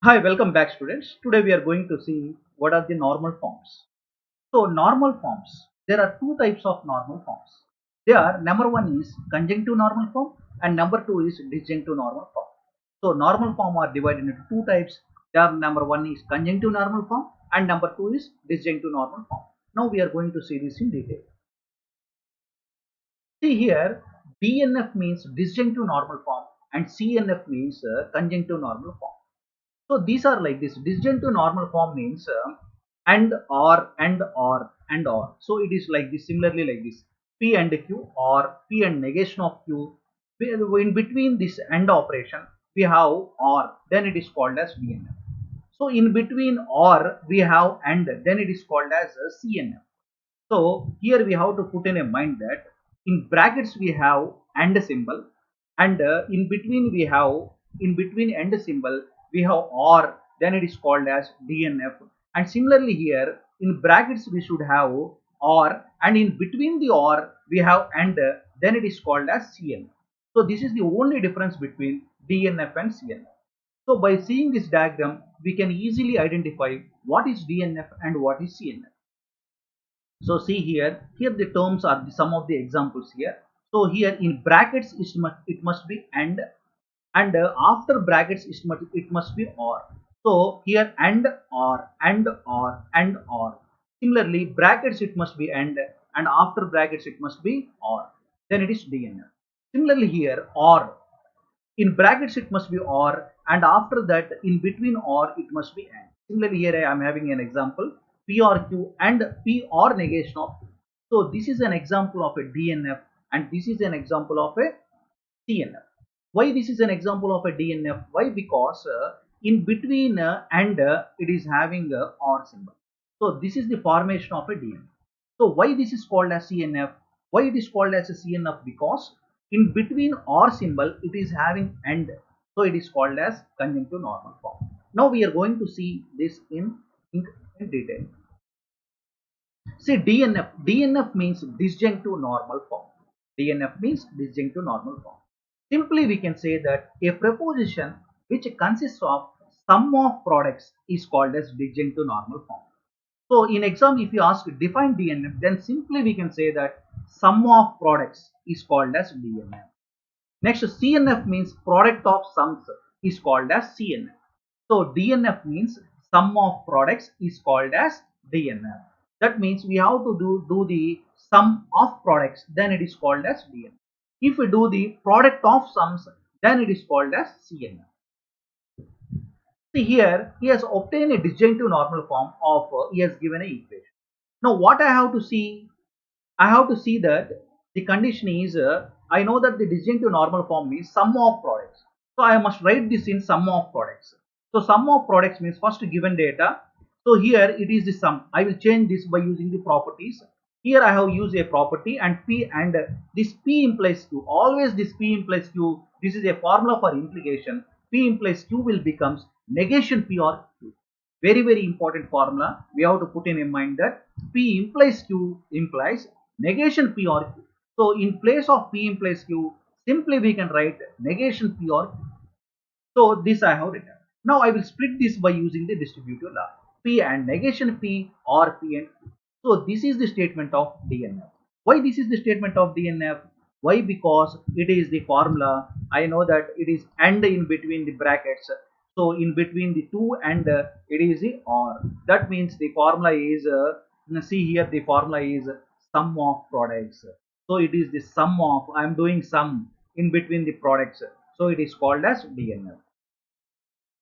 Hi, welcome back students. Today we are going to see what are the normal forms. So normal forms, there are two types of normal forms. They are number one is conjunctive normal form and number two is disjunctive normal form. So normal form are divided into two types. They are number one is conjunctive normal form and number two is disjunctive normal form. Now we are going to see this in detail. See here, DNF means disjunctive normal form and CNF means conjunctive normal form. So these are like this. Disjunctive normal form means and or. So it is like this. Similarly, like this. P and Q or P and negation of Q. In between this and operation, we have or. Then it is called as DNF. So in between or we have and. Then it is called as CNF. So here we have to put in a mind that in brackets we have and symbol, and in between and symbol we have or, then it is called as DNF. And similarly here in brackets we should have or, and in between the or we have and, then it is called as CNF. So this is the only difference between DNF and CNF. So by seeing this diagram we can easily identify what is DNF and what is CNF. So see here the terms are some of the examples here. So here in brackets it must be and after brackets it must be or. So here and or. Similarly brackets it must be and after brackets it must be or. Then it is DNF. Similarly here or, in brackets it must be or, and after that in between or it must be and. Similarly here I am having an example P or Q and P or negation of Q. So this is an example of a DNF and this is an example of a CNF. Why this is an example of a DNF? Why? Because in between it is having a or symbol. So this is the formation of a DNF. So why this is called as CNF? Why it is called as a CNF? Because in between or symbol it is having and, so it is called as conjunctive normal form. Now we are going to see this in detail. See DNF means disjunctive normal form. DNF means disjunctive normal form. Simply we can say that a preposition which consists of sum of products is called as disjunctive normal form. So in exam if you ask define DNF, then simply we can say that sum of products is called as DNF. Next CNF means product of sums is called as CNF. So DNF means sum of products is called as DNF. That means we have to do the sum of products, then it is called as DNF. If we do the product of sums, then it is called as CNF. See here, he has obtained a disjunctive normal form of, he has given an equation. Now what I have to see? I have to see that the condition is, I know that the disjunctive normal form means sum of products. So I must write this in sum of products. So sum of products means first given data. So here it is the sum. I will change this by using the properties. Here I have used a property and P, and this P implies Q. Always this P implies Q. This is a formula for implication. P implies Q will becomes negation P or Q. Very important formula. We have to put in mind that P implies Q implies negation P or Q. So in place of P implies Q, simply we can write negation P or Q. So this I have written. Now I will split this by using the distributive law. P and negation P or P and Q. So this is the statement of DNF. Why this is the statement of DNF? Why? Because it is the formula. I know that it is and in between the brackets. So in between the two and it is the or. That means the formula is, see here the formula is sum of products. So it is the sum of, I am doing sum in between the products. So it is called as DNF.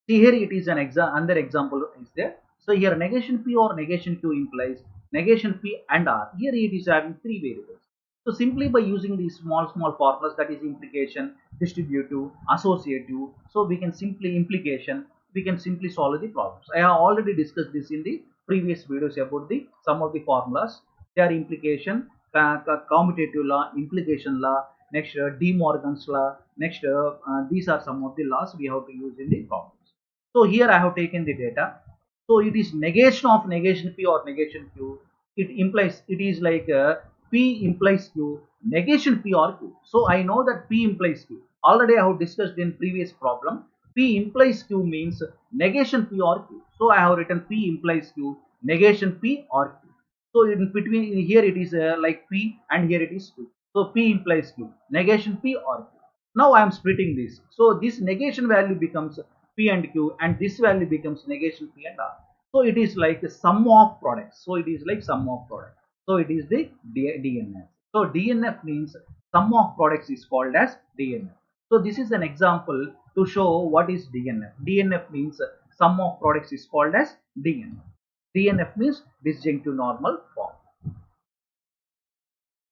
See here it is an another example is there. So here negation P or negation Q implies negation P and R. Here it is having three variables. So simply by using these small formulas, that is implication, distributive, associative, so we can simply implication, we can simply solve the problems. I have already discussed this in the previous videos about the some of the formulas. They are implication, commutative law, implication law, next De Morgan's law, next these are some of the laws we have to use in the problems. So here I have taken the data. So it is negation of negation P or negation Q. It implies, it is like P implies Q, negation P or Q. So I know that P implies Q. Already I have discussed in previous problem. P implies Q means negation P or Q. So I have written P implies Q, negation P or Q. So in between, in here it is like P and here it is Q. So P implies Q, negation P or Q. Now I am splitting this. So this negation value becomes P and Q and this value becomes negation P and R. So it is like a sum of products. So it is like sum of products. So it is the DNF. So DNF means sum of products is called as DNF. So this is an example to show what is DNF. DNF means sum of products is called as DNF. DNF means disjunctive normal form.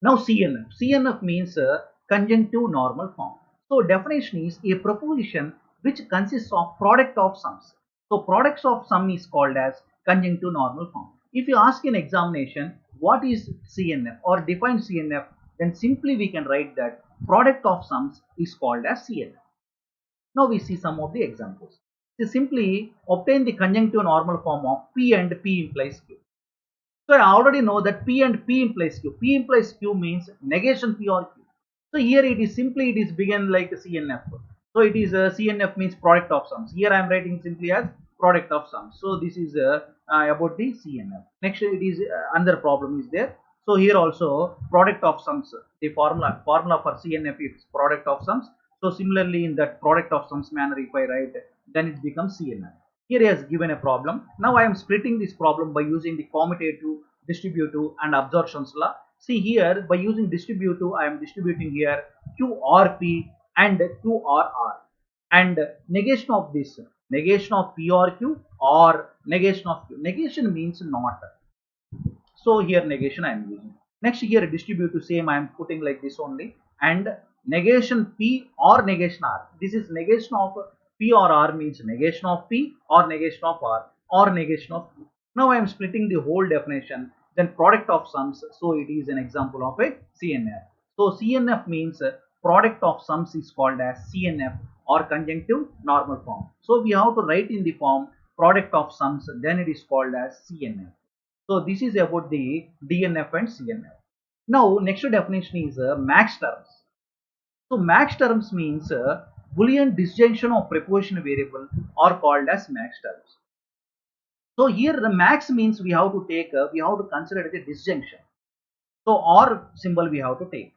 Now CNF. CNF means conjunctive normal form. So definition is a proposition which consists of product of sums. So products of sum is called as conjunctive normal form. If you ask in examination what is CNF or define CNF, then simply we can write that product of sums is called as CNF. Now we see some of the examples. So simply obtain the conjunctive normal form of P and P implies Q. So I already know that P and P implies Q. P implies Q means negation P or Q. So here it is simply it is begin like CNF. So it is CNF means product of sums. Here I am writing simply as product of sums. So this is about the CNF. Next it is another problem is there. So here also product of sums. The formula for CNF is product of sums. So similarly in that product of sums manner if I write, then it becomes CNF. Here he has given a problem. Now I am splitting this problem by using the commutative, distributive and absorptions law. See here by using distributive I am distributing here QRP and QRR, and negation of this, negation of P or Q or negation of Q. Negation means not. So here negation I am using. Next here distributive same I am putting like this only, and negation P or negation R. This is negation of P or R means negation of P or negation of R or negation of Q. Now I am splitting the whole definition, then product of sums. So it is an example of a CNF. So CNF means product of sums is called as CNF or conjunctive normal form. So we have to write in the form product of sums, then it is called as CNF. So this is about the DNF and CNF. Now next definition is max terms. So max terms means Boolean disjunction of preposition variable are called as max terms. So here the max means we have to take we have to consider the disjunction. So or symbol we have to take.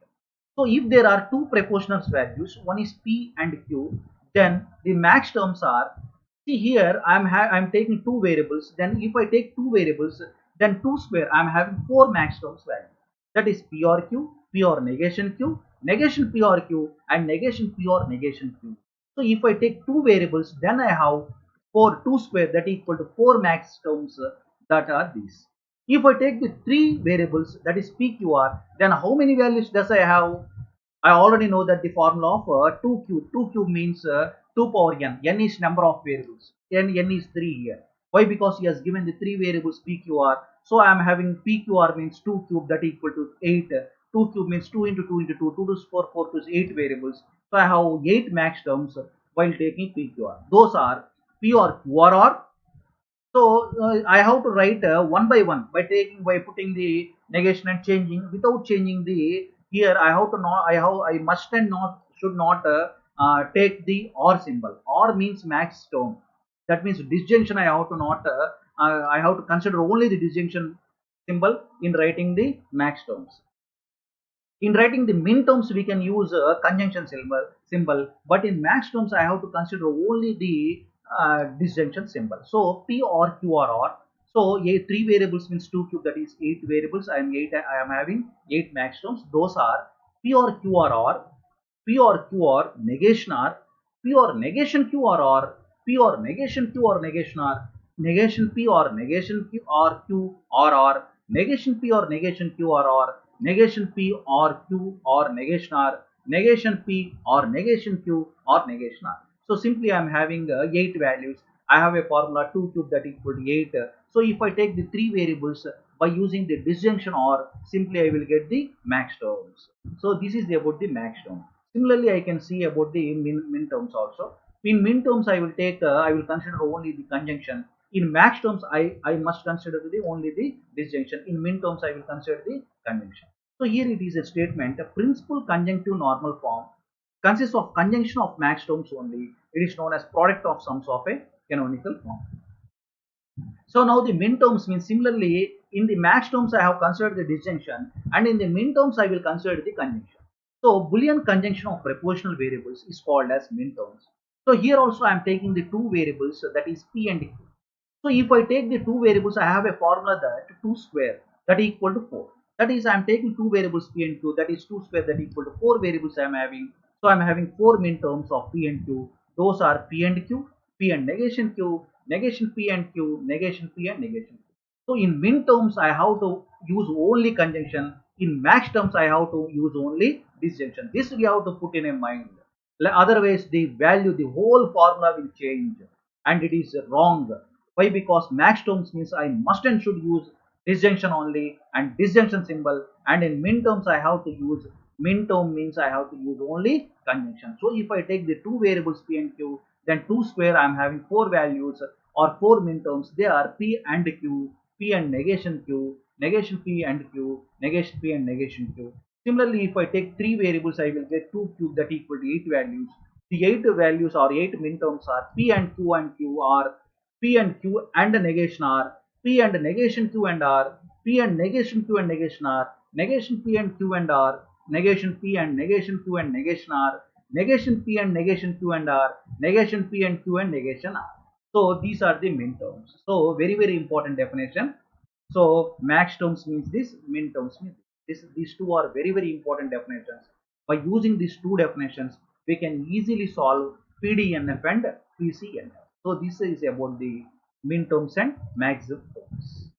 So if there are two prepositional values, one is P and Q, then the max terms are, see here I'm taking two variables, then if I take two variables, then 2 square I'm having 4 max terms value. That is P or Q, P or negation Q, negation P or Q and negation P or negation Q. So if I take two variables, then I have 2 square that equal to 4 max terms that are these. If I take the three variables that is PQR, then how many values does I have? I already know that the formula of 2 cube means 2 power n. N is number of variables. N is 3 here. Why? Because he has given the three variables PQR. So I am having PQR means 2 cube that equal to 8. 2 cube means 2 into 2 into 2. 2 to 4, 4 to 8 variables. So I have 8 max terms while taking PQR. Those are P or QR. So I have to write one by one by putting the negation and changing without changing the, here I have to not, I must and not should not take the or symbol. Or means max term. That means disjunction I have to not I have to consider only the disjunction symbol in writing the max terms. In writing the min terms we can use a conjunction symbol, but in max terms I have to consider only the disjunction symbol. So P or Q or R. So three variables means 2 cube, that is 8 variables. I am having 8 max terms. Those are P or Q or R, P or Q or negation R, P or negation Q or R, P or negation Q or negation R, negation P or negation Q or Q or R, negation P or negation Q or R, negation P or Q or negation R, negation P or negation Q or negation R. So simply I am having 8 values. I have a formula 2 cube that equal to 8. So if I take the three variables by using the disjunction or, simply I will get the max terms. So this is about the max term. Similarly I can see about the min terms also. In min terms I will take I will consider only the conjunction. In max terms I must consider only the disjunction. In min terms I will consider the conjunction. So here it is a statement, a principal conjunctive normal form consists of conjunction of max terms only. It is known as product of sums of a canonical form. So now the min terms means similarly in the max terms I have considered the disjunction, and in the min terms I will consider the conjunction. So Boolean conjunction of proportional variables is called as min terms. So here also I am taking the two variables, that is p and q. So if I take the two variables, I have a formula that 2 square that is equal to 4. That is I am taking two variables p and q, that is 2 square that is equal to 4 variables I am having. So I am having 4 min terms of p and q. Those are p and q, p and negation q, negation p and q, negation p and negation q. So in min terms I have to use only conjunction. In max terms I have to use only disjunction. This we have to put in a mind. Otherwise the value, the whole formula will change and it is wrong. Why? Because max terms means I must and should use disjunction only and disjunction symbol, and in min terms I have to use min term means I have to use only conjunction. So if I take the two variables p and q, then 2 square I am having 4 values or 4 min terms. They are p and q, p and negation q, negation p and q, negation p and negation q. Similarly, if I take 3 variables, I will get 2 cube that equal to 8 values. The 8 values or 8 min terms are p and q are p and q and a negation r, p and negation q and r, p and negation q and negation r, negation p and q and r, negation p and negation q and negation r, negation p and negation q and r, negation p and q and negation r. So these are the min terms. So very important definition. So max terms means this, min terms means this. These two are very important definitions. By using these two definitions, we can easily solve PDNF and PCNF. So this is about the min terms and maximum terms.